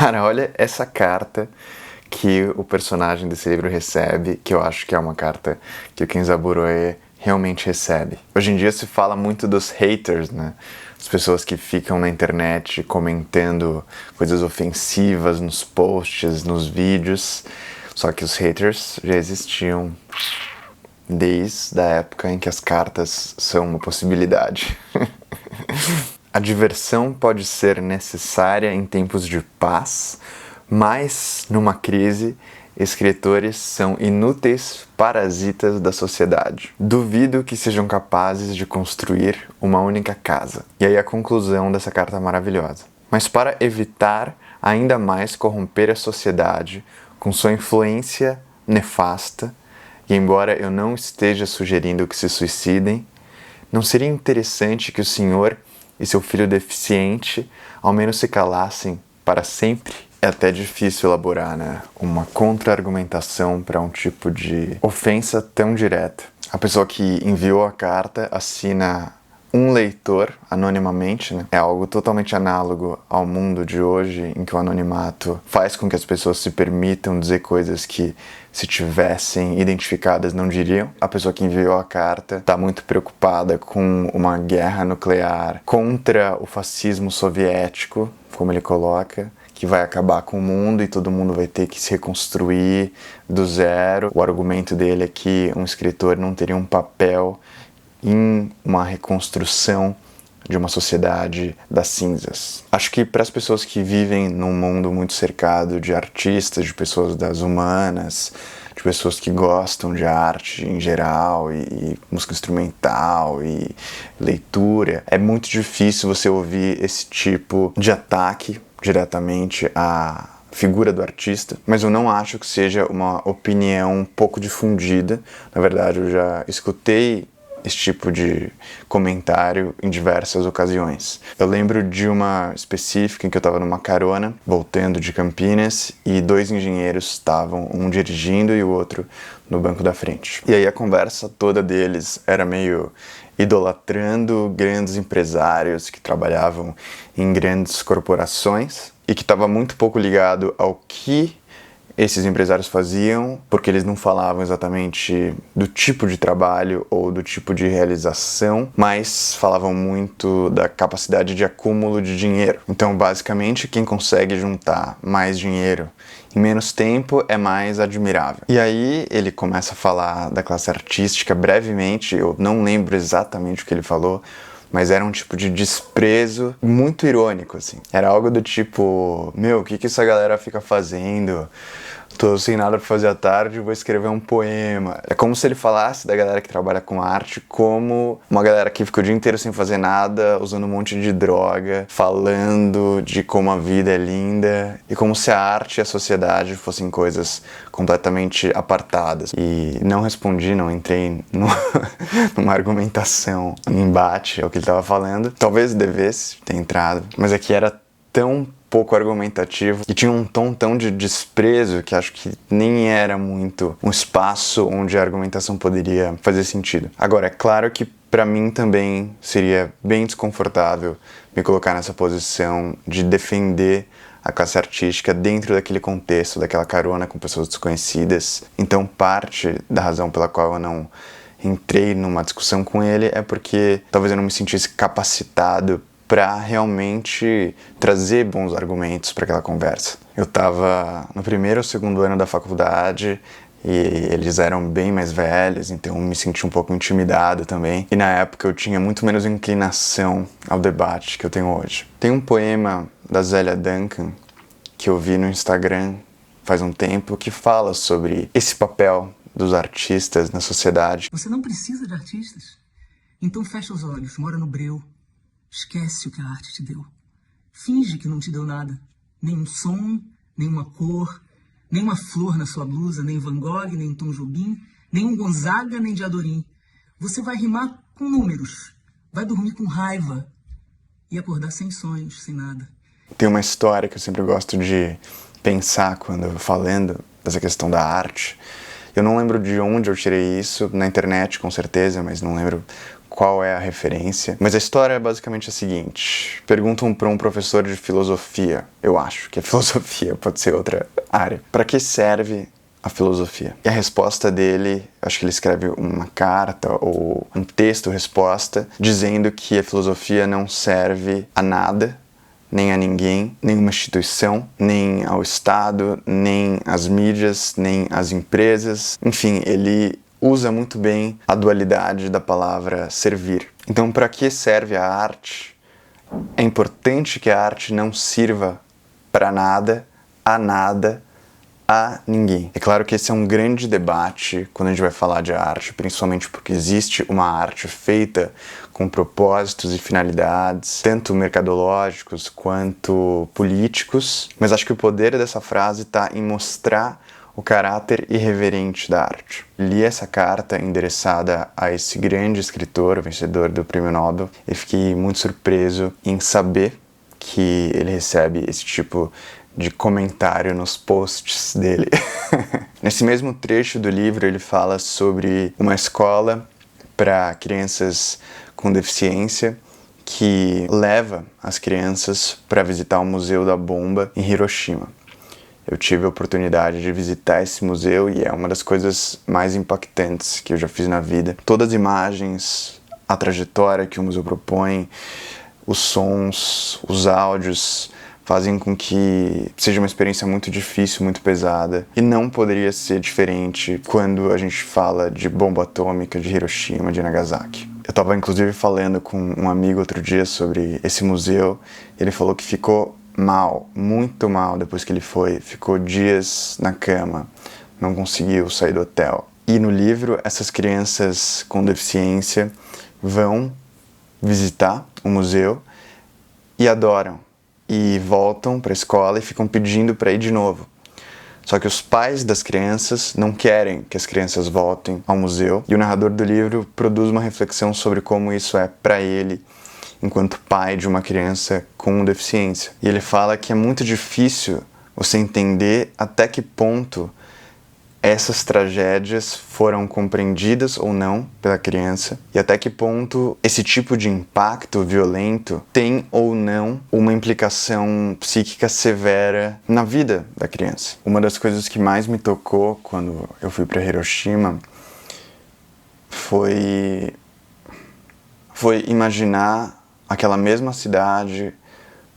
Cara, olha essa carta que o personagem desse livro recebe, que eu acho que é uma carta que o Kenzaburo Oe realmente recebe. Hoje em dia se fala muito dos haters, né? As pessoas que ficam na internet comentando coisas ofensivas nos posts, nos vídeos. Só que os haters já existiam desde a época em que as cartas são uma possibilidade. A diversão pode ser necessária em tempos de paz, mas numa crise, escritores são inúteis parasitas da sociedade. Duvido que sejam capazes de construir uma única casa. E aí a conclusão dessa carta maravilhosa. Mas para evitar ainda mais corromper a sociedade com sua influência nefasta, e embora eu não esteja sugerindo que se suicidem, não seria interessante que o senhor e seu filho deficiente ao menos se calassem para sempre? É até difícil elaborar, né, uma contra-argumentação para um tipo de ofensa tão direta. A pessoa que enviou a carta assina um leitor anonimamente, né? É algo totalmente análogo ao mundo de hoje, em que o anonimato faz com que as pessoas se permitam dizer coisas que, se tivessem identificadas, não diriam. A pessoa que enviou a carta está muito preocupada com uma guerra nuclear contra o fascismo soviético, como ele coloca, que vai acabar com o mundo e todo mundo vai ter que se reconstruir do zero. O argumento dele é que um escritor não teria um papel em uma reconstrução de uma sociedade das cinzas. Acho que para as pessoas que vivem num mundo muito cercado de artistas, de pessoas das humanas, de pessoas que gostam de arte em geral, e música instrumental, e leitura, é muito difícil você ouvir esse tipo de ataque diretamente à figura do artista, mas eu não acho que seja uma opinião um pouco difundida. Na verdade, eu já escutei esse tipo de comentário em diversas ocasiões. Eu lembro de uma específica em que eu estava numa carona, voltando de Campinas, e dois engenheiros estavam, um dirigindo e o outro no banco da frente. E aí a conversa toda deles era meio idolatrando grandes empresários que trabalhavam em grandes corporações e que estava muito pouco ligado ao que esses empresários faziam, porque eles não falavam exatamente do tipo de trabalho ou do tipo de realização, mas falavam muito da capacidade de acúmulo de dinheiro. Então, basicamente, quem consegue juntar mais dinheiro em menos tempo é mais admirável. E aí ele começa a falar da classe artística brevemente, eu não lembro exatamente o que ele falou, mas era um tipo de desprezo muito irônico, assim. Era algo do tipo, meu, o que essa galera fica fazendo? Tô sem nada pra fazer à tarde, vou escrever um poema. É como se ele falasse da galera que trabalha com arte como uma galera que fica o dia inteiro sem fazer nada, usando um monte de droga, falando de como a vida é linda, e como se a arte e a sociedade fossem coisas completamente apartadas. E não respondi, não entrei numa argumentação, um embate ao que ele estava falando. Talvez devesse ter entrado, mas aqui era tão pouco argumentativo e tinha um tom tão de desprezo que acho que nem era muito um espaço onde a argumentação poderia fazer sentido. Agora, é claro que para mim também seria bem desconfortável me colocar nessa posição de defender a classe artística dentro daquele contexto, daquela carona com pessoas desconhecidas. Então, parte da razão pela qual eu não entrei numa discussão com ele é porque talvez eu não me sentisse capacitado para realmente trazer bons argumentos para aquela conversa. Eu estava no primeiro ou segundo ano da faculdade e eles eram bem mais velhos, então eu me senti um pouco intimidado também. E na época eu tinha muito menos inclinação ao debate que eu tenho hoje. Tem um poema da Zélia Duncan que eu vi no Instagram faz um tempo que fala sobre esse papel dos artistas na sociedade. Você não precisa de artistas? Então fecha os olhos, mora no breu. Esquece o que a arte te deu. Finge que não te deu nada. Nem um som, nem uma cor, nem uma flor na sua blusa, nem Van Gogh, nem Tom Jobim, nem um Gonzaga, nem Diadorim. Você vai rimar com números, vai dormir com raiva e acordar sem sonhos, sem nada. Tem uma história que eu sempre gosto de pensar quando eu falando dessa questão da arte. Eu não lembro de onde eu tirei isso, na internet com certeza, mas não lembro qual é a referência, mas a história é basicamente a seguinte. Perguntam para um professor de filosofia, eu acho que é filosofia, pode ser outra área, para que serve a filosofia? E a resposta dele, acho que ele escreve uma carta ou um texto-resposta dizendo que a filosofia não serve a nada, nem a ninguém, nenhuma instituição, nem ao Estado, nem às mídias, nem às empresas. Enfim, ele usa muito bem a dualidade da palavra servir. Então, para que serve a arte? É importante que a arte não sirva para nada, a ninguém. É claro que esse é um grande debate quando a gente vai falar de arte, principalmente porque existe uma arte feita com propósitos e finalidades, tanto mercadológicos quanto políticos, mas acho que o poder dessa frase está em mostrar o caráter irreverente da arte. Li essa carta endereçada a esse grande escritor, vencedor do Prêmio Nobel, e fiquei muito surpreso em saber que ele recebe esse tipo de comentário nos posts dele. Nesse mesmo trecho do livro, ele fala sobre uma escola para crianças com deficiência que leva as crianças para visitar o Museu da Bomba em Hiroshima. Eu tive a oportunidade de visitar esse museu e é uma das coisas mais impactantes que eu já fiz na vida. Todas as imagens, a trajetória que o museu propõe, os sons, os áudios fazem com que seja uma experiência muito difícil, muito pesada. E não poderia ser diferente quando a gente fala de bomba atômica, de Hiroshima, de Nagasaki. Eu estava inclusive falando com um amigo outro dia sobre esse museu. Ele falou que ficou mal, muito mal depois que ele foi. Ficou dias na cama, não conseguiu sair do hotel. E no livro, essas crianças com deficiência vão visitar o museu e adoram. E voltam para a escola e ficam pedindo para ir de novo. Só que os pais das crianças não querem que as crianças voltem ao museu. E o narrador do livro produz uma reflexão sobre como isso é para ele, enquanto pai de uma criança com deficiência. E ele fala que é muito difícil você entender até que ponto essas tragédias foram compreendidas ou não pela criança e até que ponto esse tipo de impacto violento tem ou não uma implicação psíquica severa na vida da criança. Uma das coisas que mais me tocou quando eu fui para Hiroshima foi imaginar aquela mesma cidade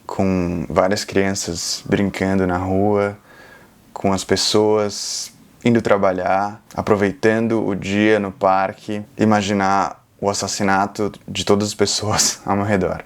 com várias crianças brincando na rua, com as pessoas indo trabalhar, aproveitando o dia no parque, imaginar o assassinato de todas as pessoas ao meu redor.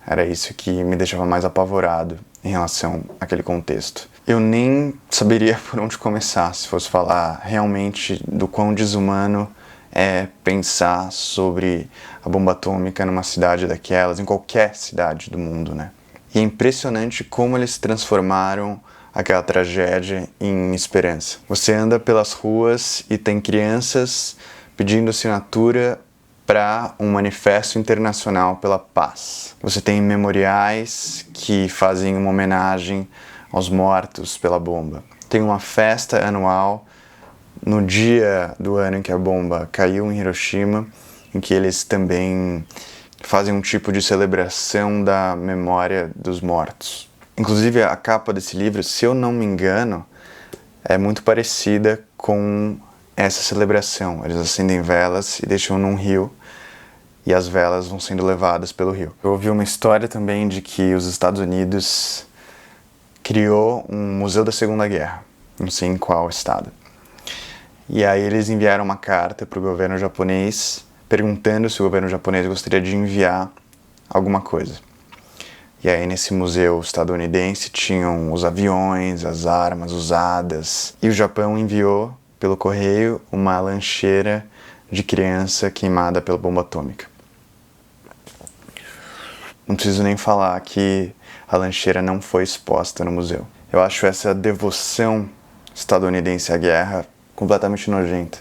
Era isso que me deixava mais apavorado em relação àquele contexto. Eu nem saberia por onde começar se fosse falar realmente do quão desumano é pensar sobre a bomba atômica numa cidade daquelas, em qualquer cidade do mundo, né? E é impressionante como eles transformaram aquela tragédia em esperança. Você anda pelas ruas e tem crianças pedindo assinatura para um manifesto internacional pela paz. Você tem memoriais que fazem uma homenagem aos mortos pela bomba. Tem uma festa anual no dia do ano em que a bomba caiu em Hiroshima, em que eles também fazem um tipo de celebração da memória dos mortos. Inclusive, a capa desse livro, se eu não me engano, é muito parecida com essa celebração. Eles acendem velas e deixam num rio, e as velas vão sendo levadas pelo rio. Eu ouvi uma história também de que os Estados Unidos criou um museu da Segunda Guerra, não sei em qual estado. E aí eles enviaram uma carta para o governo japonês, perguntando se o governo japonês gostaria de enviar alguma coisa. E aí nesse museu estadunidense tinham os aviões, as armas usadas. E o Japão enviou pelo correio uma lancheira de criança queimada pela bomba atômica. Não preciso nem falar que a lancheira não foi exposta no museu. Eu acho essa devoção estadunidense à guerra completamente nojenta.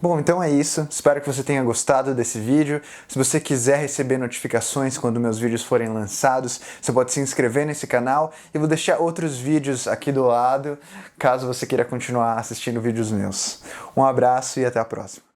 Bom, então é isso. Espero que você tenha gostado desse vídeo. Se você quiser receber notificações quando meus vídeos forem lançados, você pode se inscrever nesse canal e vou deixar outros vídeos aqui do lado, caso você queira continuar assistindo vídeos meus. Um abraço e até a próxima.